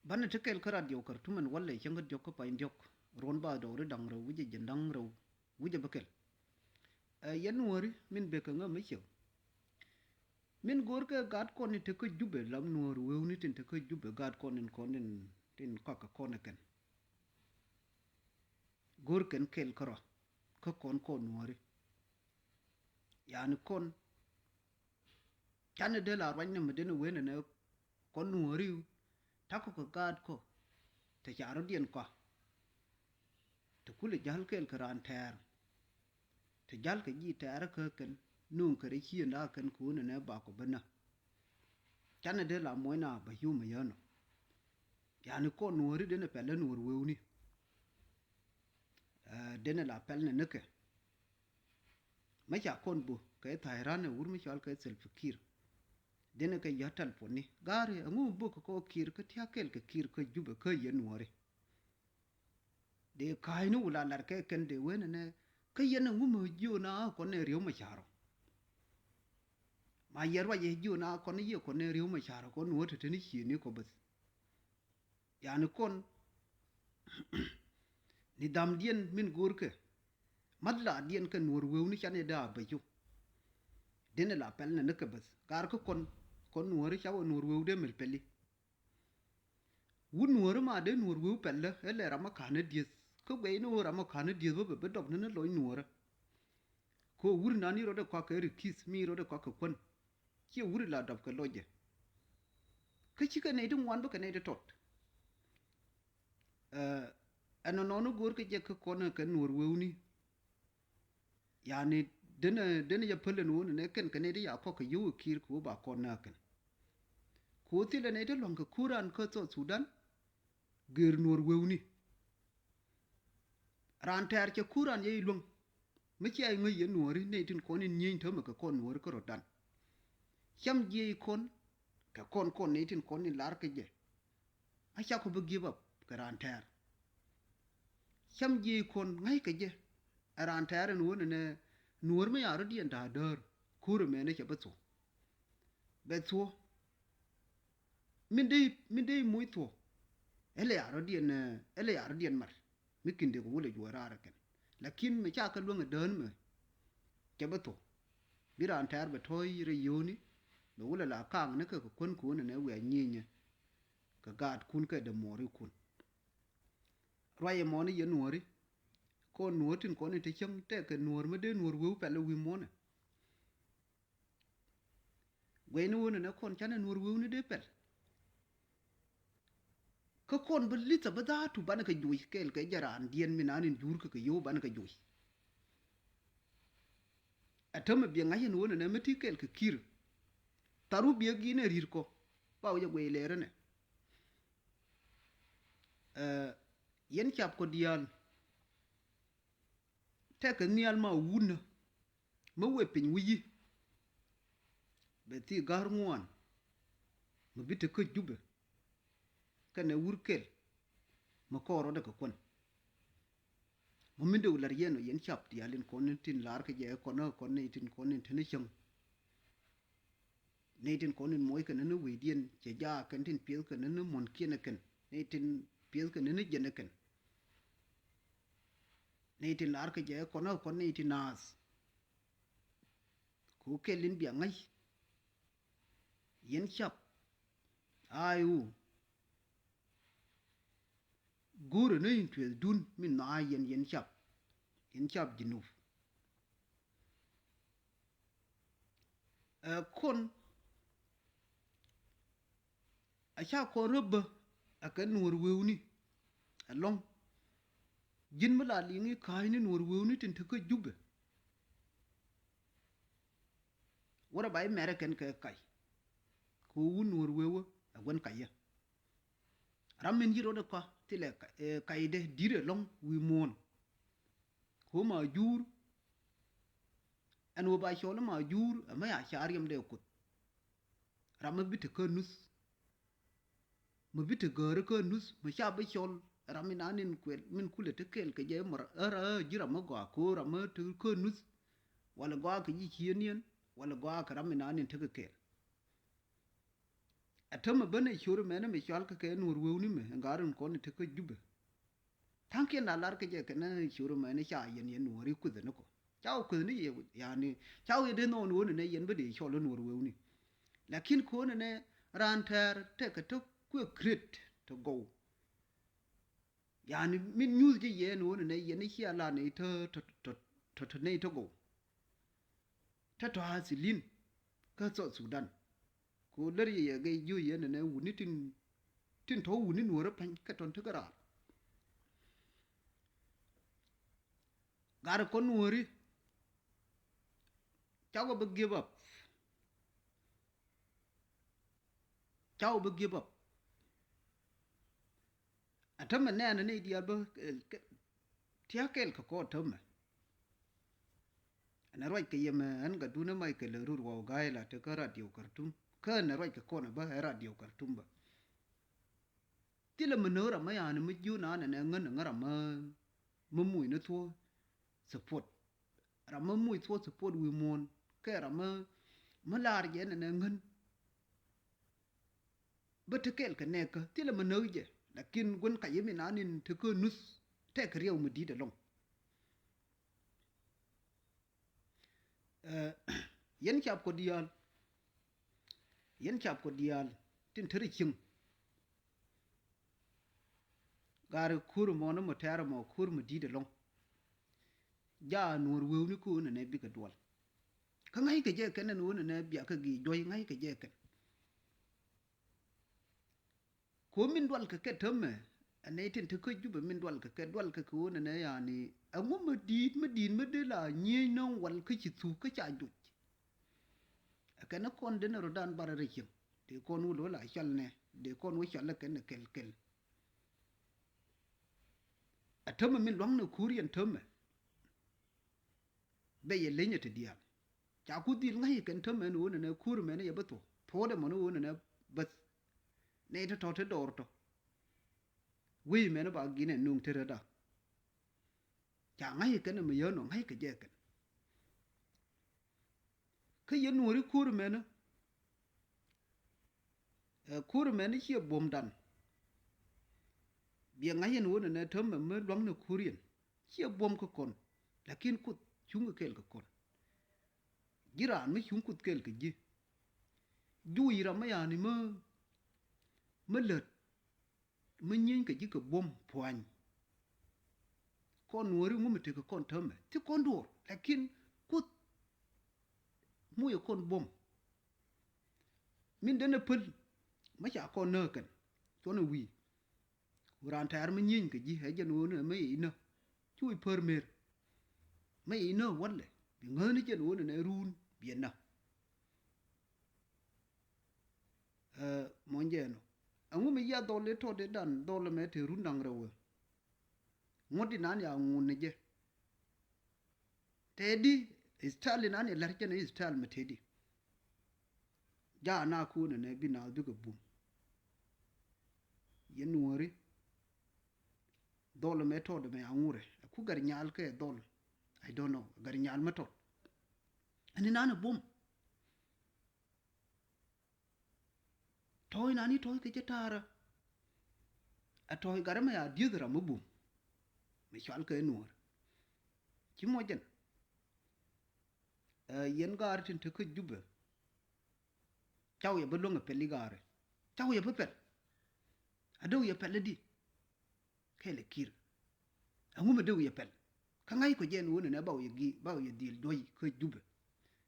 bana tekel kara dio kar tuman walle changa dio ko pain dio ron ba do re dang ro wuje jendang ro wuje bakel yan wori min be ka ngam chew min gor ka gat ko ni te ko jube lam nuor we ni tin te ko jube gat ko nin tin ka ko na ken gor ken kel kara ko ko nuori yani kon tane de la rwanya medene wene ne kon nuori tako ko gat ko te charo dien ko te kule jal kel karan ter te jal ka ji ter ka ken nun kare chi na ken ku ne ba ko bana tane de la moina ba yu me yano yani ko nuori de ne pele nuor weuni de ne la pele ne ke ma cha kon bu ka thairan ne ur mi chal ka sel fikir de ne ka yatal poni gare ngu bu ko kir ka tia kel ka kir ka jube ka ye nuori de kai nu la lar ke ken de wene ne ka ye ne ngu mo ju na ko ne riu ma charo ma yerwa ye ju na ko ne ye ko ne riu ma charo ko nuo te ni chi ni ko bas yani kon ni dam dien min gurke madla dien ka nuor wew ni chane da ba ju dene la pel ne ke bas gar ko kon nuor chawo nuor wew de mel peli wu nuor ma de nuor wew pelle ele rama kana dies ko be no rama kana dies be dog ne loy nuor ko wur na ni rode kwa ka ri kis mi rode kwa ka kon ki wur la dab ka loje ka ci ka ne dum wan ba ka ne de tot ano nonu gor ke je ko na ka nuor wew ni yani dene ya pele no ne ken ken ne ya ko ka yu kir ko ba ko na ken ko ti le ne de long ka kuran ko to sudan ger nuor wew ni ran ter ke kuran ye long mi ci ay ngi ye nuori ne tin ko ni nyin to ma ka kon nuor ko rodan cham je kon ka kon ne tin kon ni lar ke je a cha ko be give up ka ran ter cham je kon ngai ke je ran ter no ne nuor me yaro dien da der kuru me ne ke betso min dei muito ele yaro dien mar mi kinde ko wole juara ken lakin me cha ka lunga den me ke beto biran ter be toy re yoni be wole la kang ne ka kon ku ne we nyinya ka gad kun ka de mori kun roye moni ye nuori ko nuotin ko ne te chang te ka nuor me de nuor wu pele wi mona we nu ne kon chane nuor wu ne de pel ka kon be lita ba da tu ban ka juy kel ka jaran dien mi nanin jur ka yo ban ka juy atama bi ngai nu ne meti kel ka kir taru bi gi ne rir ko ba ya we lere ne yen chap ko dial te ka nial ma wuna ma we pin wi be ti gar ngwan ma bite ka jube ka ne wurkel ma koro de ka kon mo min de ular yeno yen chap dialin kon tin lar ka je ko no kon ne tin kon ne tin chang ne tin kon ne moy ka ne we dien je ja kan tin piel ka ne mon kien ken ne tin piel ka ne je ne ken ne tin lar ka je ko no kon ne tin nas ku kelin bi ngai yen chap ayu guru ne intwe dun min na yen chap jinuf kon a cha ko rubba akan nur wewni along jin mala lingi kai ni nur wewni tin ta ka jubbe wara bay american ka kai ko wun nur wewo a gon kayya ramen jiro de ko tile kai de dire long wi mon ko ma jur an wo ba shola ma jur ma ya shariam de ko ram bit ko nus ma bit gore ko nus ma sha ba shol ramina nin kwel min kule te kel ke je mar ara jira ma go ko ram te ko nus wala go ka ji chien wala go ka ramina nin te kel atama bane shuru mena me chal ka ke nur weuni me ngarun ko ni te ko jube tanke na lar ke je kana shuru mena cha yen yen nuri ku de ko chao ku ni ye yani chao ye de no no ne yen bade chol nur weuni lakin ko ne ran ter te ka to ku crit to go yani min news je ye no ne yen chi ala ne to ne to go ta to hasilin ka so sudan ko lar ye ga yu ye ne wuni tin to wuni nur pan ka ton to gara gar ko nuri cháu be give up cháu be give up atama ne ne dia ba tia kel ko tama ana roi ke yema an ga duna mai ke le ru wa ga la te ka radio kartum ka na roi ke ko na ba radio kartum ba tila menora ma ya ne mu ju na ne ngan ngara ma mui na thua support ra ma mui thua support wi mon ke ra ma lar je ne ngan ba te kel ka ne ka tila menoje lakin gun ka yemi na nin te ko nus te ka riyo mu di de long yen chap ko dial tin teri chim gar kur mo no mo tera mo kur mu di de long ja nur wew ni ko ne bi ka dol ka ngai ka je ka ne no ne biya ka gi doy ngai ka je ka ko min dwal ka ke temme ane tin te ko juba min dwal ka ke dwal ka ko ne yani amu ma de la nyi no wal ka ci tu ka ca ju ka na kon de na rodan barare ci de kon wu la chal ne de kon wu chal ka ne kel atama min long na kurian temme be ye lenya te dia ca ku dil ngai kan temme no ne kur me ne ya bato to de mo no ne bas ne to dor to wi me no ba gine nung te da cha ngai ka ne me yo no ngai ka je kan ka ye nuri kur me ne chi bom dan bi ngai no ne temme me long na kurian chi bom ko kon lakin ku chung kel ko kon giran me chung kut kel ke ji ju ira ma ya ni me let me nyin ke ji ko bom poan kon wori ngum te ko kon tame ti kon dur lakin kut mu ye kon bom min dana pul ma cha kon na kan kon wi uran tar me nyin ke ji he jan wona me ina chui per mer me ina walle bi ngani jan wona ne run bi na monjeno angu mi ya dole to de dan dole me te rundang rewe ngodi nan ya ngunne je tedi istali nan ya larke ne istal me tedi ja na ku ne bi na bi ko bum yen wori dole me to de me angure ku gar nyal ke dole I don't know gar nyal me to ani nan bum toy nani toy ke tara a toy garama ya diedra mo bum me chal ke nuor ci mojen yen gar tin te ko jube chaw ya belonga peli gare chaw ya pel ado ya pel di kele kir angu me do ya pel ka ngai ko jen wona na baw ya dil doy ko jube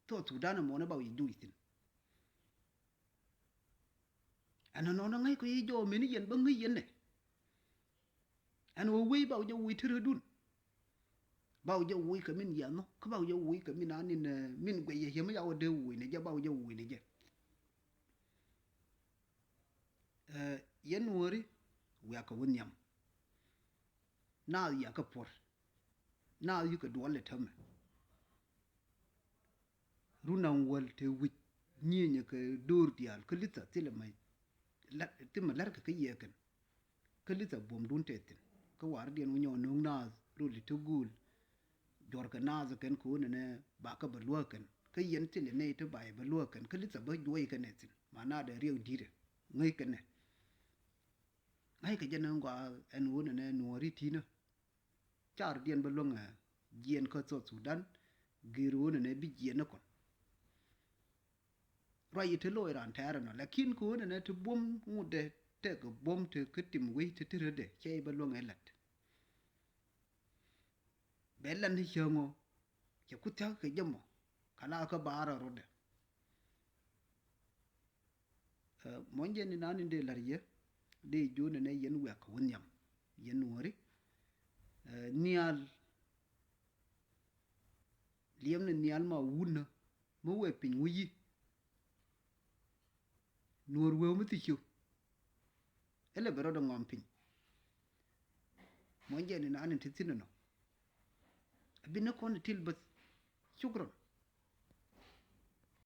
to dana mo na baw ya juitin ana no ngai ko yi jo me ni yen ba ngai yen ne an wo wi baw jo wi tere dun baw jo wi ka min ya no ka baw jo wi ka min anin min gwe ye yema ya de wi ne ja baw jo wi ne je yen wori wi aka wonyam na ya ka por na yu ka dole tame runa wal te wi nyenye ka dor dial ka lita tile mai la tima lar ka ye kan ka lita bom dun tetin ka war dien nyo nung na ru li to gul jor ka na za kan ko ne ba ka ba luwa kan ka yen tile ne to ba ba luwa kan ka lita ba duwai ka ne tin mana da riyo dire ngai kene ngai ke jana ngwa en wona ne nuori tina char dien balonga jien ko so Sudan giru wona ne bi jien ko rai te lo iran tare no lakin ko wona ne te bom ngude te ko bom te ketim wi te tirede che balonga lat belan ni chongo ke kutya ke jamo kala ka bara rode monje ni nani de larye de jona ne yen wa ko nyam yen wori nial liam ne nial ma wuna mo we pin wuyi nuor we mu ti chu ele bero do ngam pin monje ni nani ti tinno abina ko ne til bas shukran